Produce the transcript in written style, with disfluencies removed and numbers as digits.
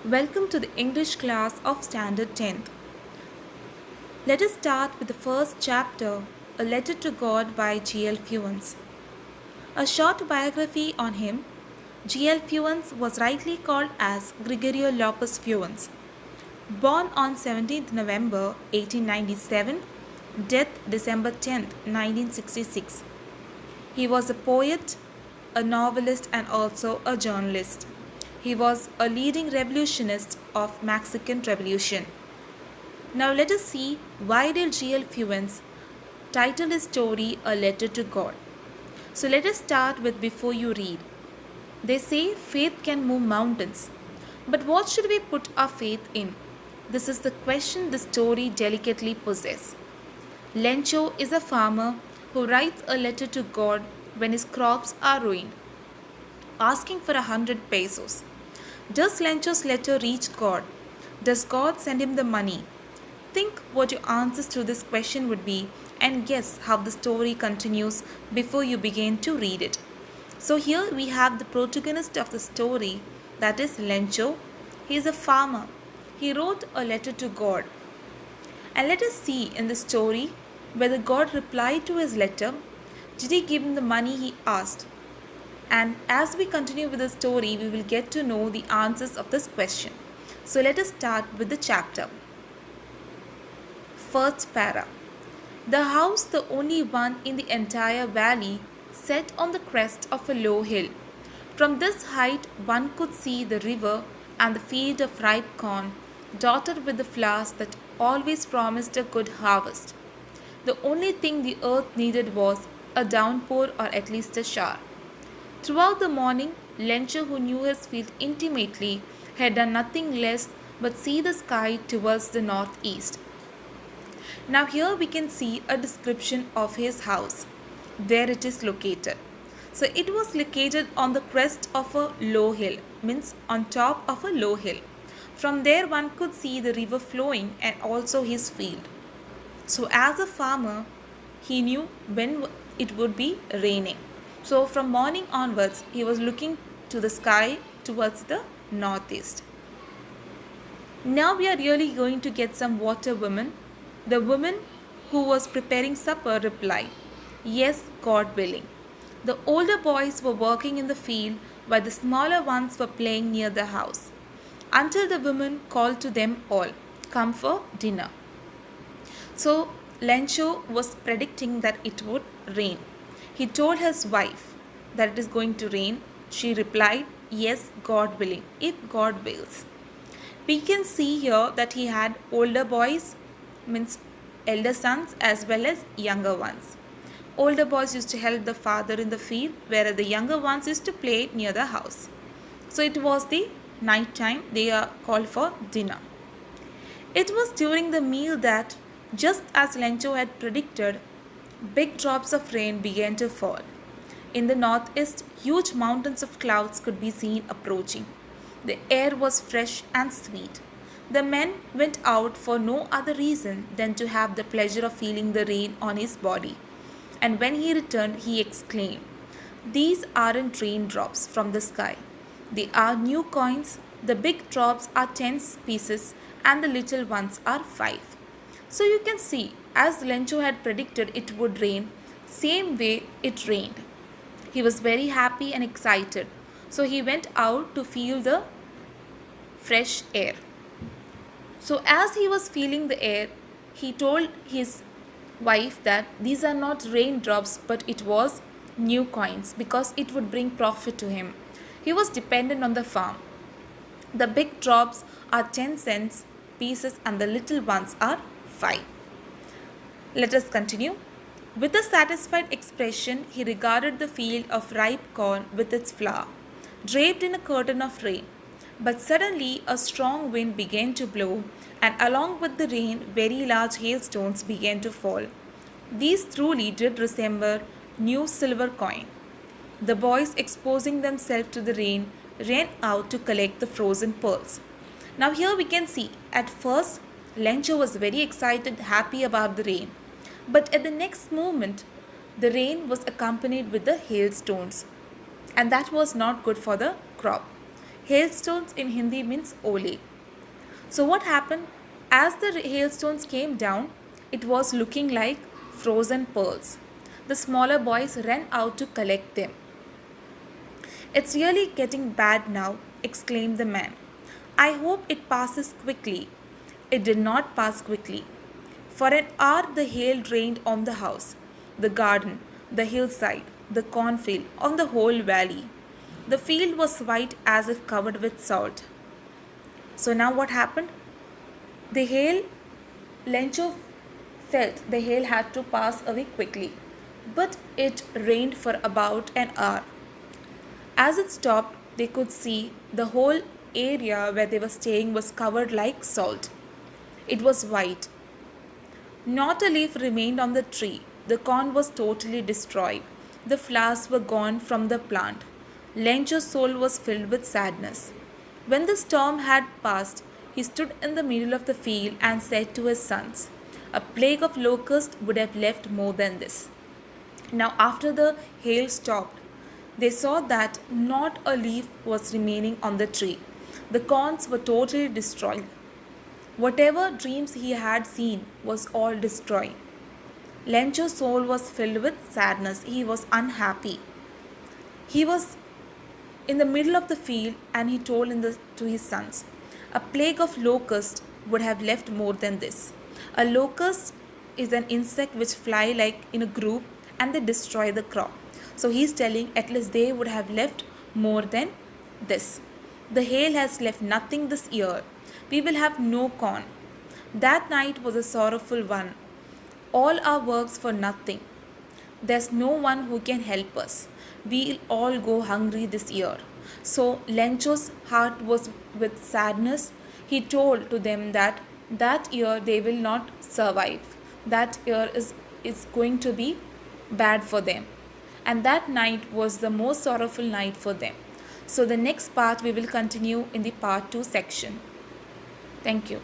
Welcome to the English class of Standard 10th. Let us start with the first chapter, A Letter to God by G.L. Fewens. A short biography on him. G.L. Fewens was rightly called as Gregorio Lopez Fewens. Born on 17th November 1897, death December 10th, 1966. He was a poet, a novelist and also a journalist. He was a leading revolutionist of Mexican Revolution. Now let us see why did G.L. Fewens title his story A Letter to God. So let us start with before you read. They say faith can move mountains. But what should we put our faith in? This is the question the story delicately poses. Lencho is a farmer who writes a letter to God when his crops are ruined, asking for 100 pesos. Does Lencho's letter reach God? Does God send him the money? Think what your answers to this question would be and guess how the story continues before you begin to read it. So here we have the protagonist of the story, that is Lencho. He is a farmer. He wrote a letter to God. And let us see in the story whether God replied to his letter. Did he give him the money he asked? And as we continue with the story, we will get to know the answers of this question. So let us start with the chapter. First para. The house, the only one in the entire valley, set on the crest of a low hill. From this height, one could see the river and the field of ripe corn, dotted with the flowers that always promised a good harvest. The only thing the earth needed was a downpour or at least a shower. Throughout the morning, Lencho, who knew his field intimately, had done nothing less but see the sky towards the northeast. Now here we can see a description of his house, where it is located. So it was located on the crest of a low hill, means on top of a low hill. From there one could see the river flowing and also his field. So as a farmer, he knew when it would be raining. So from morning onwards, he was looking to the sky towards the northeast. Now we are really going to get some water women. The woman who was preparing supper replied, "Yes, God willing." The older boys were working in the field while the smaller ones were playing near the house. Until the woman called to them all, "Come for dinner." So Lencho was predicting that it would rain. He told his wife that it is going to rain. She replied, "Yes, God willing, if God wills." We can see here that he had older boys, means elder sons, as well as younger ones. Older boys used to help the father in the field, whereas the younger ones used to play near the house. So it was the night time. They are called for dinner. It was during the meal that, just as Lencho had predicted, big drops of rain began to fall. In the northeast, huge mountains of clouds could be seen approaching. The air was fresh and sweet. The man went out for no other reason than to have the pleasure of feeling the rain on his body. And when he returned, he exclaimed, "These aren't raindrops from the sky. They are new coins. The big drops are 10 pieces and the little ones are 5. So you can see, as Lencho had predicted it would rain, same way it rained. He was very happy and excited. So he went out to feel the fresh air. So as he was feeling the air, he told his wife that these are not raindrops but it was new coins because it would bring profit to him. He was dependent on the farm. The big drops are 10 cents pieces and the little ones are 5. Let us continue. With a satisfied expression, he regarded the field of ripe corn with its flower, draped in a curtain of rain. But suddenly a strong wind began to blow, and along with the rain, very large hailstones began to fall. These truly did resemble new silver coin. The boys, exposing themselves to the rain, ran out to collect the frozen pearls. Now here we can see, at first, Lencho was very excited, happy about the rain. But at the next moment, the rain was accompanied with the hailstones. And that was not good for the crop. Hailstones in Hindi means ole. So, what happened? As the hailstones came down, it was looking like frozen pearls. The smaller boys ran out to collect them. It's really getting bad now, exclaimed the man. I hope it passes quickly. It did not pass quickly. For an hour, the hail rained on the house, the garden, the hillside, the cornfield, on the whole valley. The field was white as if covered with salt. So, now what happened? The hail, Lencho felt the hail had to pass away quickly, but it rained for about an hour. As it stopped, they could see the whole area where they were staying was covered like salt. It was white. Not a leaf remained on the tree. The corn was totally destroyed. The flowers were gone from the plant. Lencho's soul was filled with sadness. When the storm had passed, he stood in the middle of the field and said to his sons, a plague of locusts would have left more than this. Now, after the hail stopped, they saw that not a leaf was remaining on the tree. The corns were totally destroyed. Whatever dreams he had seen was all destroyed. Lencho's soul was filled with sadness. He was unhappy. He was in the middle of the field and he told to his sons, a plague of locusts would have left more than this. A locust is an insect which fly like in a group and they destroy the crop. So he's telling at least they would have left more than this. The hail has left nothing this year. We will have no corn. That night was a sorrowful one. All our works for nothing. There's no one who can help us. We'll all go hungry this year. So Lencho's heart was with sadness. He told to them that that year they will not survive. That year is going to be bad for them. And that night was the most sorrowful night for them. So the next part we will continue in the part 2 section. Thank you.